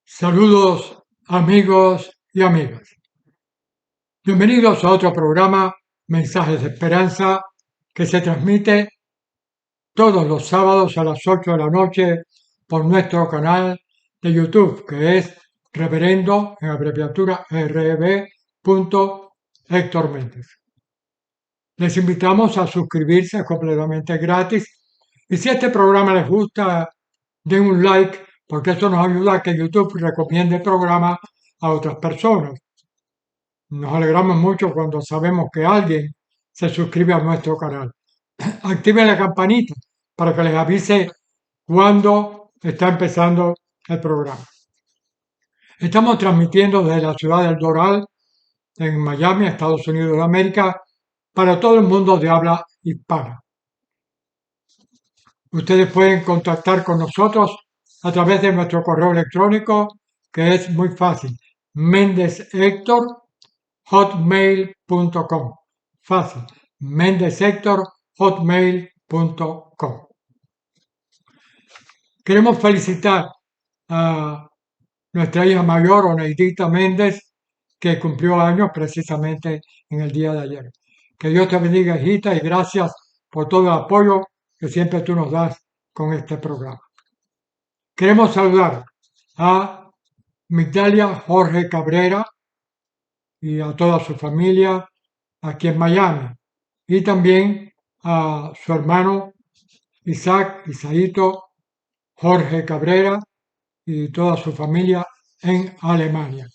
Saludos amigos y amigas. Bienvenidos a otro programa, Mensajes de Esperanza, que se transmite todos los sábados a las 8 de la noche por nuestro canal de YouTube, que es Reverendo, en abreviatura RB, Héctor Méndez. Les invitamos a suscribirse, es completamente gratis. Y si este programa les gusta, den un like, porque eso nos ayuda a que YouTube recomiende el programa a otras personas. Nos alegramos mucho cuando sabemos que alguien se suscribe a nuestro canal. Activen la campanita para que les avise cuando está empezando el programa. Estamos transmitiendo desde la ciudad del Doral, en Miami, Estados Unidos de América, para todo el mundo de habla hispana. Ustedes pueden contactar con nosotros a través de nuestro correo electrónico, que es muy fácil, mendezhector@hotmail.com. Fácil, mendezhector@hotmail.com. Queremos felicitar a nuestra hija mayor, Oneidita Méndez, que cumplió años precisamente en el día de ayer. Que Dios te bendiga, hijita, y gracias por todo el apoyo que siempre tú nos das con este programa. Queremos saludar a Migdalia Jorge Cabrera y a toda su familia aquí en Miami, y también a su hermano Isaíto Jorge Cabrera y toda su familia en Alemania.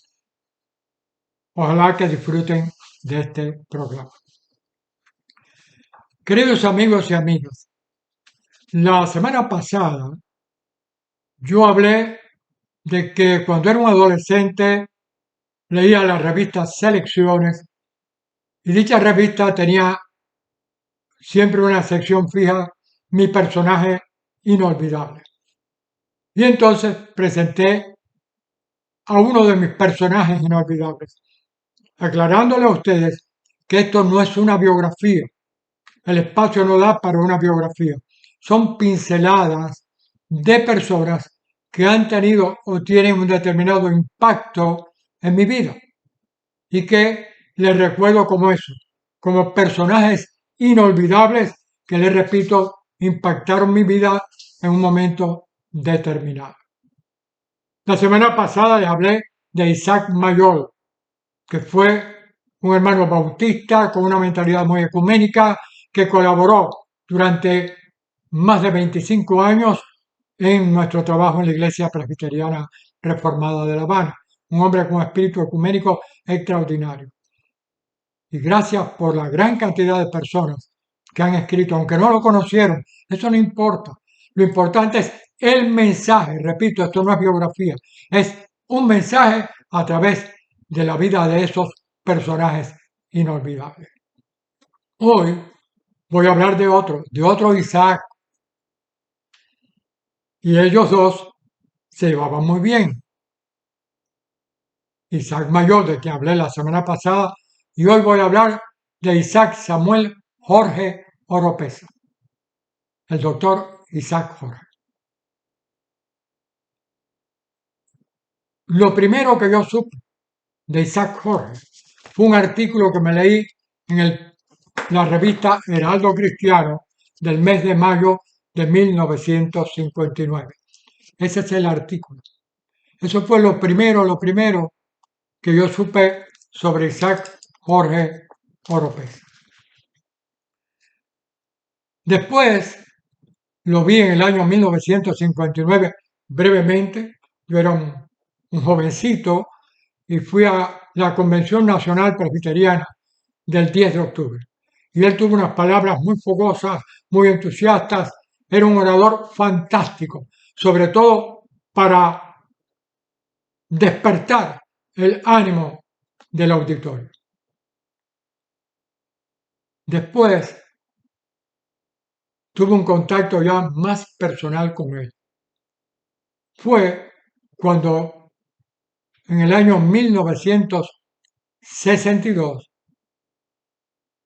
Ojalá que disfruten de este programa. Queridos amigos y amigas, la semana pasada yo hablé de que cuando era un adolescente leía la revista Selecciones, y dicha revista tenía siempre una sección fija, mi personaje inolvidable. Y entonces presenté a uno de mis personajes inolvidables, aclarándole a ustedes que esto no es una biografía. El espacio no da para una biografía. Son pinceladas de personas que han tenido o tienen un determinado impacto en mi vida y que les recuerdo como eso, como personajes inolvidables que, les repito, impactaron mi vida en un momento determinado. La semana pasada les hablé de Isaac Mayor, que fue un hermano bautista con una mentalidad muy ecuménica, que colaboró durante más de 25 años en nuestro trabajo en la Iglesia Presbiteriana Reformada de La Habana. Un hombre con espíritu ecuménico extraordinario. Y gracias por la gran cantidad de personas que han escrito, aunque no lo conocieron, eso no importa. Lo importante es el mensaje. Repito, esto no es biografía, es un mensaje a través de la vida de esos personajes inolvidables. Hoy voy a hablar de otro Isaac, y ellos dos se llevaban muy bien. Isaac Mayor, de quien hablé la semana pasada, y hoy voy a hablar de Isaac Samuel Jorge Oropesa, el doctor Isaac Jorge. Lo primero que yo supe de Isaac Jorge fue un artículo que me leí en la revista Heraldo Cristiano del mes de mayo de 1959. Ese es el artículo. Eso fue lo primero que yo supe sobre Isaac Jorge Oropesa. Después lo vi en el año 1959 brevemente. Yo era un jovencito y fui a la Convención Nacional Presbiteriana del 10 de octubre. Y él tuvo unas palabras muy fogosas, muy entusiastas. Era un orador fantástico, sobre todo para despertar el ánimo del auditorio. Después tuve un contacto ya más personal con él. Fue cuando en el año 1962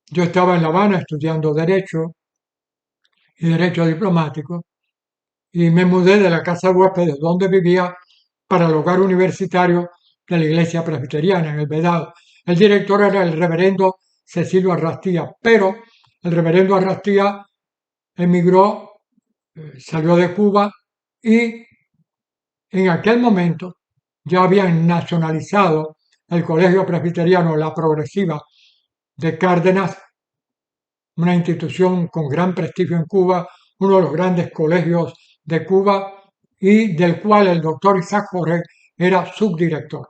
yo estaba en La Habana estudiando Derecho y Derecho Diplomático, y me mudé de la casa de huéspedes donde vivía para el hogar universitario de la Iglesia Presbiteriana en el Vedado. El director era el reverendo Cecilio Arrastía, pero el reverendo Arrastía emigró, salió de Cuba y en aquel momento ya habían nacionalizado el Colegio Presbiteriano La Progresiva de Cárdenas, una institución con gran prestigio en Cuba, uno de los grandes colegios de Cuba y del cual el doctor Isaac Jorge era subdirector.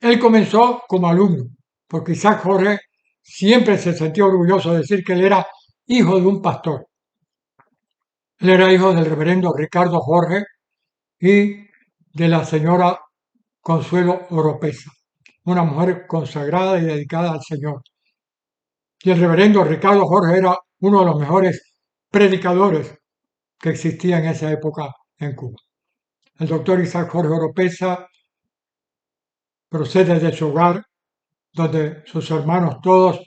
Él comenzó como alumno, porque Isaac Jorge siempre se sentía orgulloso de decir que él era hijo de un pastor. Él era hijo del reverendo Ricardo Jorge y de la señora Consuelo Oropesa, una mujer consagrada y dedicada al Señor. Y el reverendo Ricardo Jorge era uno de los mejores predicadores que existía en esa época en Cuba. El doctor Isaac Jorge Oropesa procede de su hogar, donde sus hermanos todos,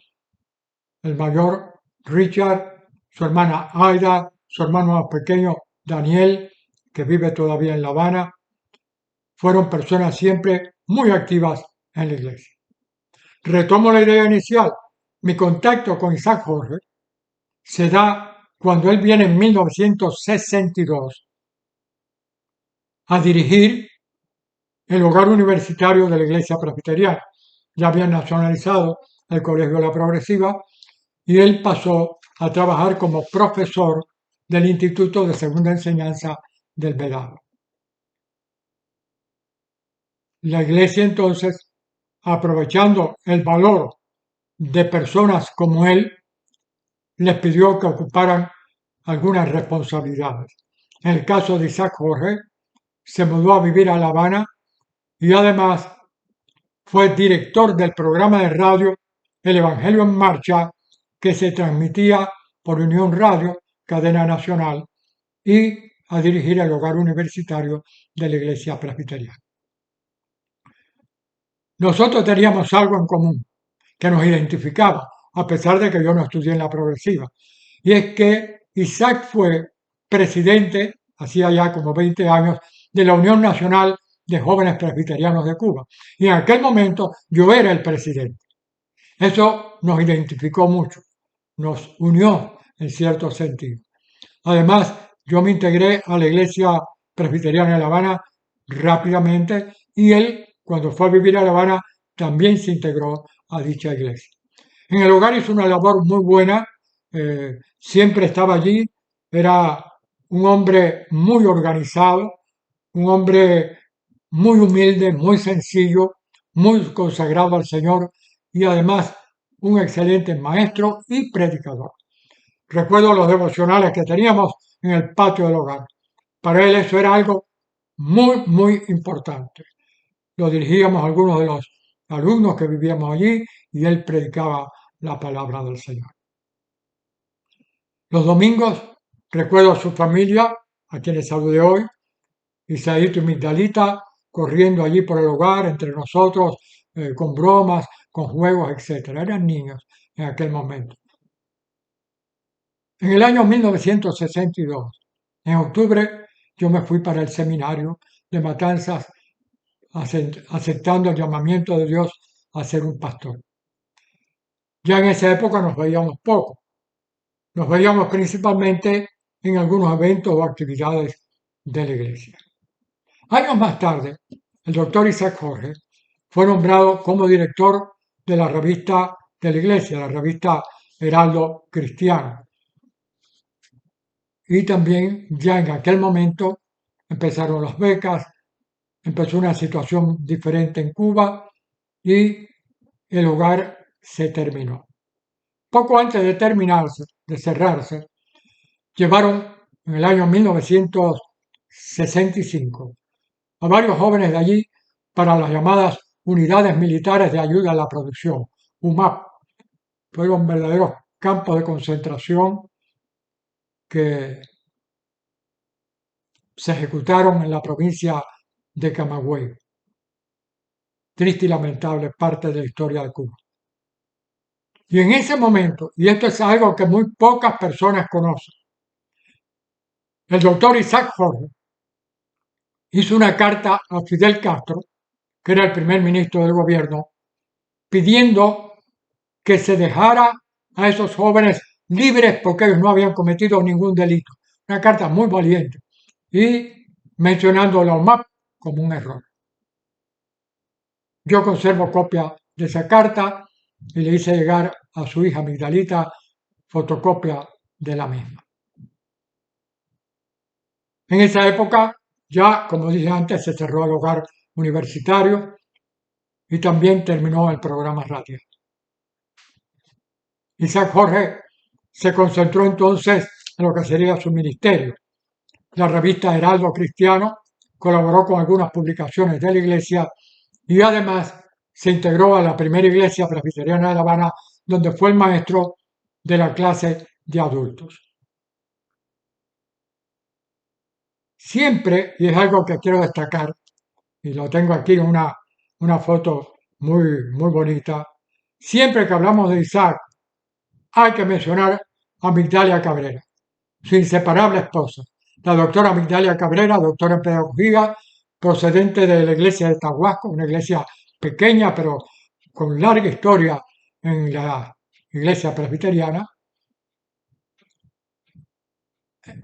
el mayor Richard, su hermana Aida, su hermano más pequeño Daniel, que vive todavía en La Habana, fueron personas siempre muy activas en la iglesia. Retomo la idea inicial. Mi contacto con Isaac Jorge se da cuando él viene en 1962 a dirigir el hogar universitario de la Iglesia Presbiteriana. Ya habían nacionalizado el Colegio de la Progresiva y él pasó a trabajar como profesor del Instituto de Segunda Enseñanza del Vedado. La Iglesia entonces, aprovechando el valor de personas como él, les pidió que ocuparan algunas responsabilidades. En el caso de Isaac Jorge, se mudó a vivir a La Habana y además fue director del programa de radio El Evangelio en Marcha, que se transmitía por Unión Radio, cadena nacional, y a dirigir el hogar universitario de la Iglesia Presbiteriana. Nosotros teníamos algo en común que nos identificaba, a pesar de que yo no estudié en la progresiva, y es que Isaac fue presidente, hacía ya como 20 años, de la Unión Nacional de Jóvenes Presbiterianos de Cuba. Y en aquel momento yo era el presidente. Eso nos identificó mucho, nos unió en cierto sentido. Además, yo me integré a la Iglesia Presbiteriana de La Habana rápidamente y él, cuando fue a vivir a La Habana, también se integró a dicha iglesia. En el hogar hizo una labor muy buena, siempre estaba allí, era un hombre muy organizado, un hombre muy humilde, muy sencillo, muy consagrado al Señor y además un excelente maestro y predicador. Recuerdo los devocionales que teníamos en el patio del hogar. Para él eso era algo muy, muy importante. Lo dirigíamos a algunos de los alumnos que vivíamos allí y él predicaba la palabra del Señor. Los domingos recuerdo a su familia, a quienes saludé hoy, Isaíto y Migdalita, corriendo allí por el hogar entre nosotros, con bromas, con juegos, etc. Eran niños en aquel momento. En el año 1962, en octubre, yo me fui para el seminario de Matanzas, aceptando el llamamiento de Dios a ser un pastor. Ya en esa época nos veíamos poco. Nos veíamos principalmente en algunos eventos o actividades de la iglesia. Años más tarde, el doctor Isaac Jorge fue nombrado como director de la revista de la iglesia, la revista Heraldo Cristiano. Y también ya en aquel momento empezaron las becas, empezó una situación diferente en Cuba y el hogar se terminó. Poco antes de terminarse, de cerrarse, llevaron en el año 1965 a varios jóvenes de allí para las llamadas Unidades Militares de Ayuda a la Producción, UMAP. Fueron verdaderos campos de concentración que se ejecutaron en la provincia de Camagüey. Triste y lamentable parte de la historia de Cuba. Y en ese momento, y esto es algo que muy pocas personas conocen, el doctor Isaac Jorge hizo una carta a Fidel Castro, que era el primer ministro del gobierno, pidiendo que se dejara a esos jóvenes libres porque ellos no habían cometido ningún delito. Una carta muy valiente y mencionando la OMAP como un error. Yo conservo copia de esa carta y le hice llegar a su hija Migdalita fotocopia de la misma. En esa época ya, como dije antes, se cerró el hogar universitario y también terminó el programa radial. Isaac Jorge se concentró entonces en lo que sería su ministerio. La revista Heraldo Cristiano colaboró con algunas publicaciones de la iglesia y además se integró a la primera iglesia presbiteriana de La Habana, donde fue el maestro de la clase de adultos. Siempre, y es algo que quiero destacar, y lo tengo aquí en una foto muy bonita, siempre que hablamos de Isaac hay que mencionar a Migdalia Cabrera, su inseparable esposa, la doctora Migdalia Cabrera, doctora en pedagogía, procedente de la iglesia de Tahuasco, una iglesia pequeña pero con larga historia en la iglesia presbiteriana.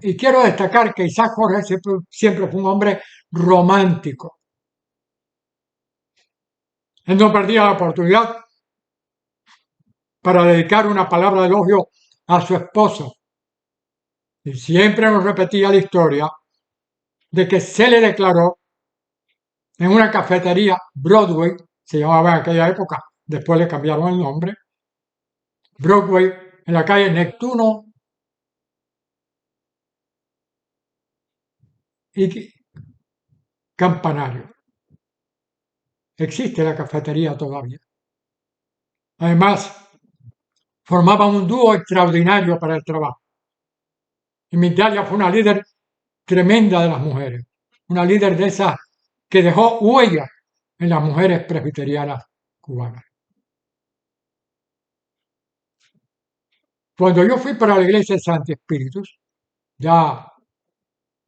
Y quiero destacar que Isaac Jorge siempre fue un hombre romántico. Él no perdía la oportunidad para dedicar una palabra de elogio a su esposa. Y siempre nos repetía la historia de que se le declaró en una cafetería Broadway, se llamaba en aquella época, después le cambiaron el nombre, Broadway, en la calle Neptuno y Campanario. Existe la cafetería todavía. Además, formaban un dúo extraordinario para el trabajo. Y Migdalia fue una líder tremenda de las mujeres, una líder de esas que dejó huella en las mujeres presbiterianas cubanas. Cuando yo fui para la iglesia de Santi Espíritus, ya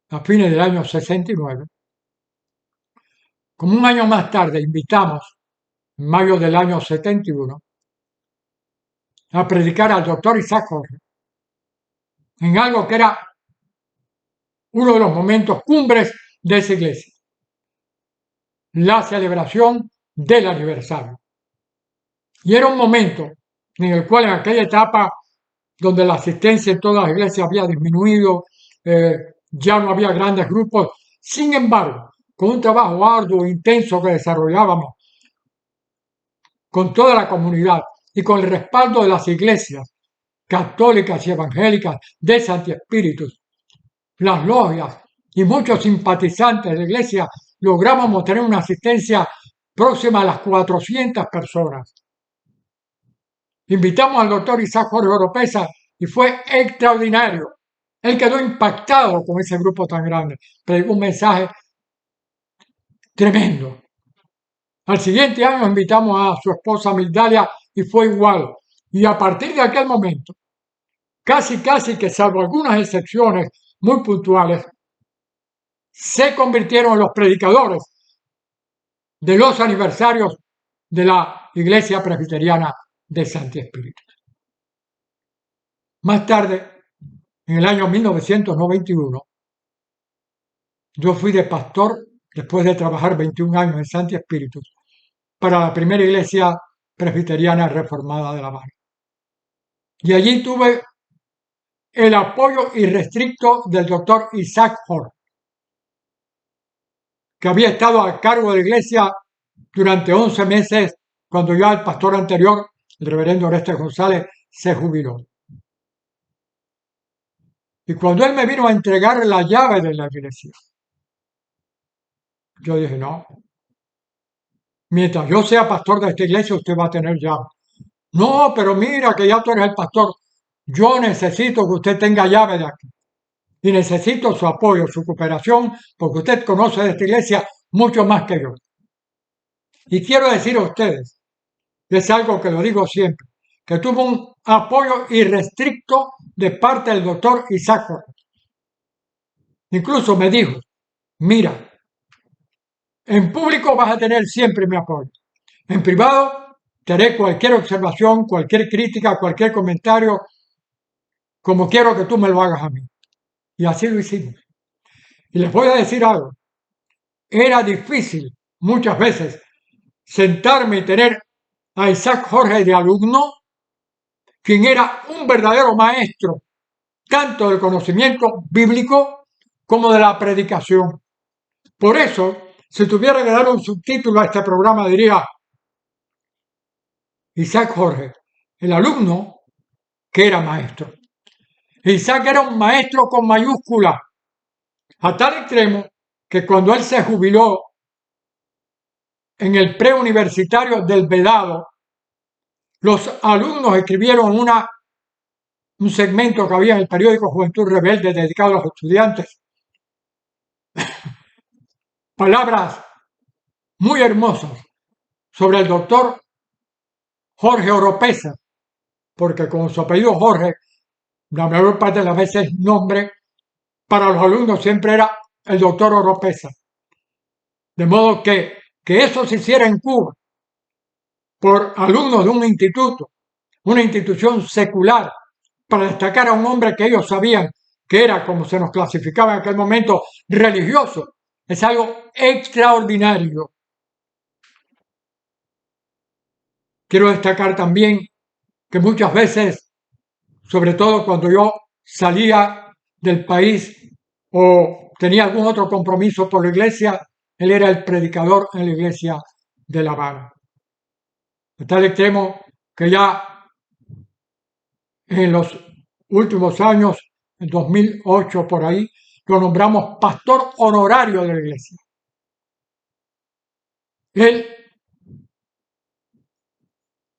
a fines del año 69, como un año más tarde invitamos, en mayo del año 71, a predicar al doctor Isaac Jorge en algo que era uno de los momentos cumbres de esa iglesia, la celebración del aniversario. Y era un momento en el cual en aquella etapa donde la asistencia en todas las iglesias había disminuido, ya no había grandes grupos, sin embargo, con un trabajo arduo e intenso que desarrollábamos con toda la comunidad y con el respaldo de las iglesias católicas y evangélicas de Santi Espíritus, las logias y muchos simpatizantes de la iglesia, logramos tener una asistencia próxima a las 400 personas. Invitamos al doctor Isaac Jorge Oropesa y fue extraordinario. Él quedó impactado con ese grupo tan grande. Predicó un mensaje tremendo. Al siguiente año invitamos a su esposa Migdalia y fue igual. Y a partir de aquel momento, casi que salvo algunas excepciones muy puntuales, se convirtieron en los predicadores de los aniversarios de la iglesia presbiteriana de Santi Espíritu. Más tarde, en el año 1991, yo fui de pastor, después de trabajar 21 años en Santi Espíritu, para la primera iglesia presbiteriana reformada de La Habana. Y allí tuve el apoyo irrestricto del doctor Isaac Jorge, que había estado a cargo de la iglesia durante 11 meses cuando ya el pastor anterior, el reverendo Orestes González, se jubiló. Y cuando él me vino a entregar la llave de la iglesia, yo dije, no, mientras yo sea pastor de esta iglesia, usted va a tener llave. No, pero mira que ya tú eres el pastor. Yo necesito que usted tenga llave de aquí. Y necesito su apoyo, su cooperación, porque usted conoce de esta iglesia mucho más que yo. Y quiero decir a ustedes, es algo que lo digo siempre, que tuvo un apoyo irrestricto de parte del doctor Isaac Jorge. Incluso me dijo, mira, En público vas a tener siempre mi apoyo. En privado te haré cualquier observación, cualquier crítica, cualquier comentario, como quiero que tú me lo hagas a mí. Y así lo hicimos. Y les voy a decir algo. Era difícil muchas veces sentarme y tener a Isaac Jorge de alumno, quien era un verdadero maestro, tanto del conocimiento bíblico como de la predicación. Por eso, si tuviera que dar un subtítulo a este programa, diría Isaac Jorge, el alumno que era maestro. Isaac era un maestro con mayúscula, a tal extremo que cuando él se jubiló en el preuniversitario del Vedado, los alumnos escribieron un segmento que había en el periódico Juventud Rebelde dedicado a los estudiantes. Palabras muy hermosas sobre el doctor Jorge Oropesa, porque con su apellido Jorge, la mayor parte de las veces nombre, para los alumnos siempre era el doctor Oropesa. De modo que eso se hiciera en Cuba por alumnos de un instituto, una institución secular, para destacar a un hombre que ellos sabían que era, como se nos clasificaba en aquel momento, religioso, es algo extraordinario. Quiero destacar también que muchas veces, sobre todo cuando yo salía del país o tenía algún otro compromiso por la iglesia, él era el predicador en la iglesia de La Habana. De tal extremo que ya en los últimos años, en 2008 por ahí, lo nombramos pastor honorario de la iglesia. Él,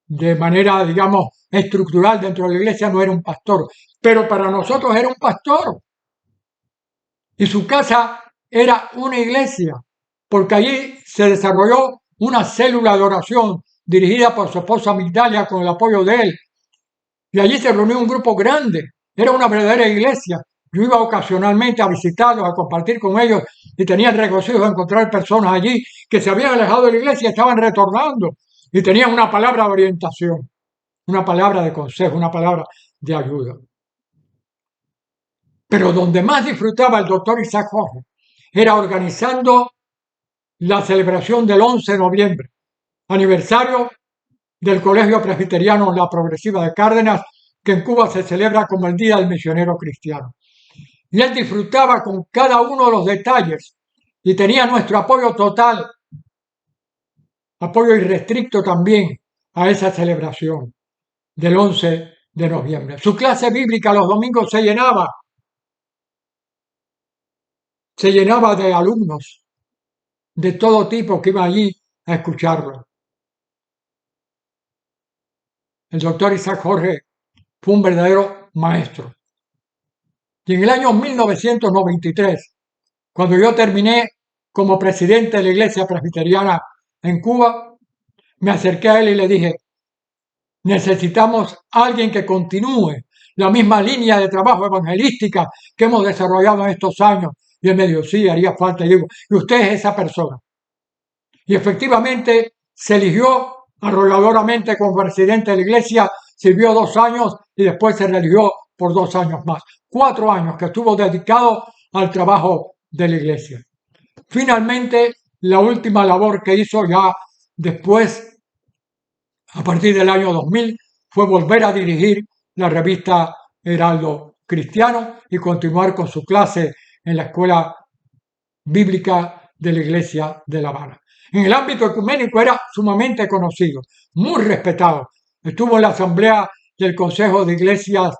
de manera, digamos, estructural dentro de la iglesia no era un pastor, pero para nosotros era un pastor. Y su casa era una iglesia, porque allí se desarrolló una célula de oración dirigida por su esposa Migdalia con el apoyo de él. Y allí se reunió un grupo grande, era una verdadera iglesia. Yo iba ocasionalmente a visitarlos, a compartir con ellos y tenía el regocijo de encontrar personas allí que se habían alejado de la iglesia y estaban retornando y tenían una palabra de orientación, una palabra de consejo, una palabra de ayuda. Pero donde más disfrutaba el doctor Isaac Jorge era organizando la celebración del 11 de noviembre, aniversario del Colegio Presbiteriano La Progresiva de Cárdenas, que en Cuba se celebra como el Día del Misionero Cristiano. Y él disfrutaba con cada uno de los detalles y tenía nuestro apoyo total, apoyo irrestricto también a esa celebración del 11 de noviembre. Su clase bíblica los domingos se llenaba de alumnos de todo tipo que iban allí a escucharlo. El doctor Isaac Jorge fue un verdadero maestro. Y en el año 1993, cuando yo terminé como presidente de la Iglesia Presbiteriana en Cuba, me acerqué a él y le dije, necesitamos alguien que continúe la misma línea de trabajo evangelística que hemos desarrollado en estos años. Y él me dijo, sí, haría falta. Y digo, y usted es esa persona. Y efectivamente se eligió arrolladoramente como presidente de la iglesia, sirvió 2 años y después se religió por 2 años más. 4 años que estuvo dedicado al trabajo de la iglesia. Finalmente, la última labor que hizo ya después, a partir del año 2000, fue volver a dirigir la revista Heraldo Cristiano y continuar con su clase en la escuela bíblica de la iglesia de La Habana. En el ámbito ecuménico era sumamente conocido, muy respetado. Estuvo en la asamblea del Consejo de Iglesias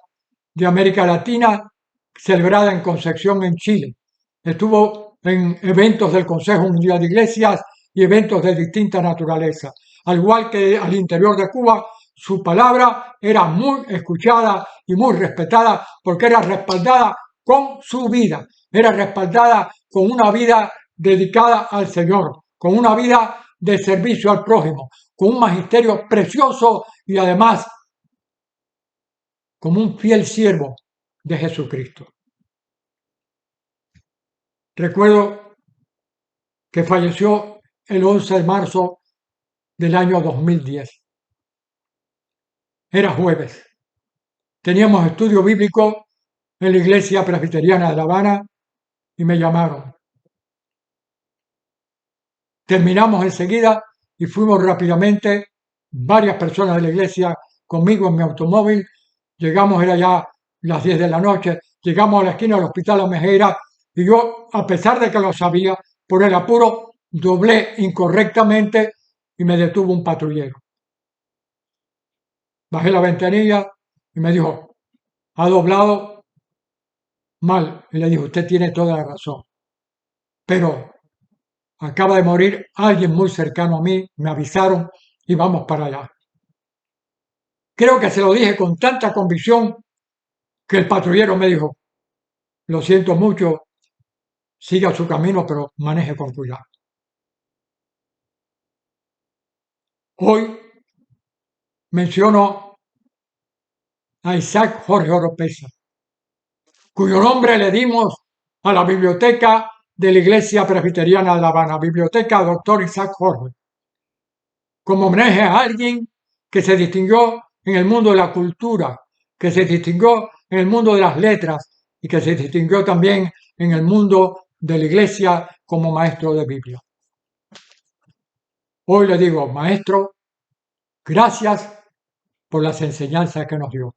de América Latina, celebrada en Concepción, en Chile. Estuvo en eventos del Consejo Mundial de Iglesias y eventos de distinta naturaleza. Al igual que al interior de Cuba, su palabra era muy escuchada y muy respetada porque era respaldada con su vida, era respaldada con una vida dedicada al Señor, con una vida de servicio al prójimo, con un magisterio precioso y además como un fiel siervo de Jesucristo. Recuerdo que falleció el 11 de marzo del año 2010. Era jueves. Teníamos estudio bíblico en la iglesia presbiteriana de La Habana y me llamaron. Terminamos enseguida y fuimos rápidamente, varias personas de la iglesia conmigo en mi automóvil. Llegamos, era ya las 10 de la noche, llegamos a la esquina del Hospital Amejeira y yo, a pesar de que lo sabía, por el apuro, doblé incorrectamente y me detuvo un patrullero. Bajé la ventanilla y me dijo, ha doblado mal. Y le dijo, usted tiene toda la razón. Pero acaba de morir alguien muy cercano a mí, me avisaron y vamos para allá. Creo que se lo dije con tanta convicción que el patrullero me dijo, lo siento mucho, siga su camino, pero maneje con cuidado. Hoy menciono a Isaac Jorge Oropesa, cuyo nombre le dimos a la biblioteca de la Iglesia Presbiteriana de La Habana, Biblioteca Doctor Isaac Jorge, como homenaje a alguien que se distinguió en el mundo de la cultura, que se distinguió en el mundo de las letras y que se distinguió también en el mundo de la Iglesia como maestro de Biblia. Hoy le digo, maestro, gracias por las enseñanzas que nos dio.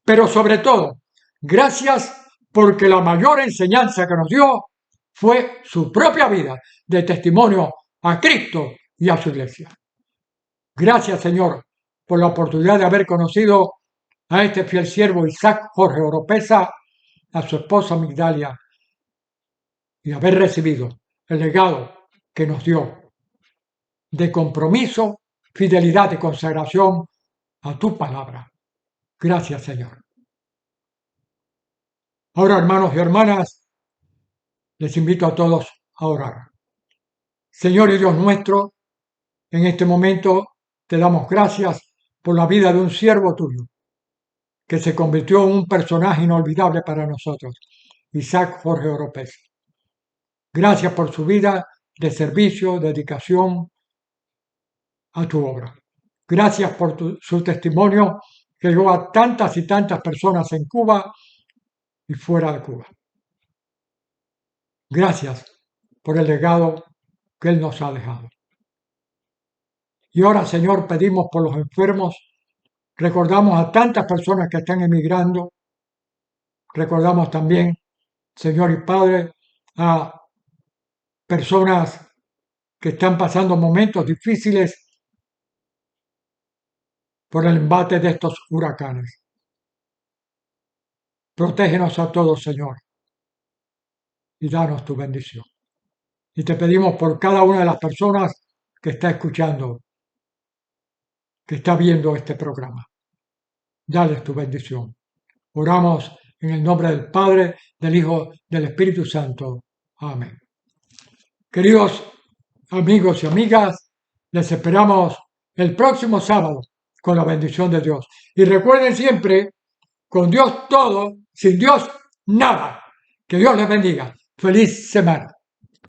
Pero sobre todo, gracias porque la mayor enseñanza que nos dio fue su propia vida de testimonio a Cristo y a su iglesia. Gracias, Señor, por la oportunidad de haber conocido a este fiel siervo Isaac Jorge Oropesa, a su esposa Migdalia, y haber recibido el legado que nos dio de compromiso, fidelidad y consagración a tu palabra. Gracias, Señor. Ahora, hermanos y hermanas, les invito a todos a orar. Señor y Dios nuestro, en este momento te damos gracias por la vida de un siervo tuyo, que se convirtió en un personaje inolvidable para nosotros, Isaac Jorge Oropesa. Gracias por su vida de servicio, dedicación a tu obra. Gracias por su testimonio que llegó a tantas y tantas personas en Cuba y fuera de Cuba. Gracias por el legado que Él nos ha dejado. Y ahora, Señor, pedimos por los enfermos, recordamos a tantas personas que están emigrando, recordamos también, Señor y Padre, a personas que están pasando momentos difíciles por el embate de estos huracanes. Protégenos a todos, Señor, y danos tu bendición. Y te pedimos por cada una de las personas que está escuchando, que está viendo este programa. Dales tu bendición. Oramos en el nombre del Padre, del Hijo, del Espíritu Santo. Amén. Queridos amigos y amigas, les esperamos el próximo sábado con la bendición de Dios. Y recuerden siempre, con Dios todo, sin Dios nada. Que Dios les bendiga. Feliz semana.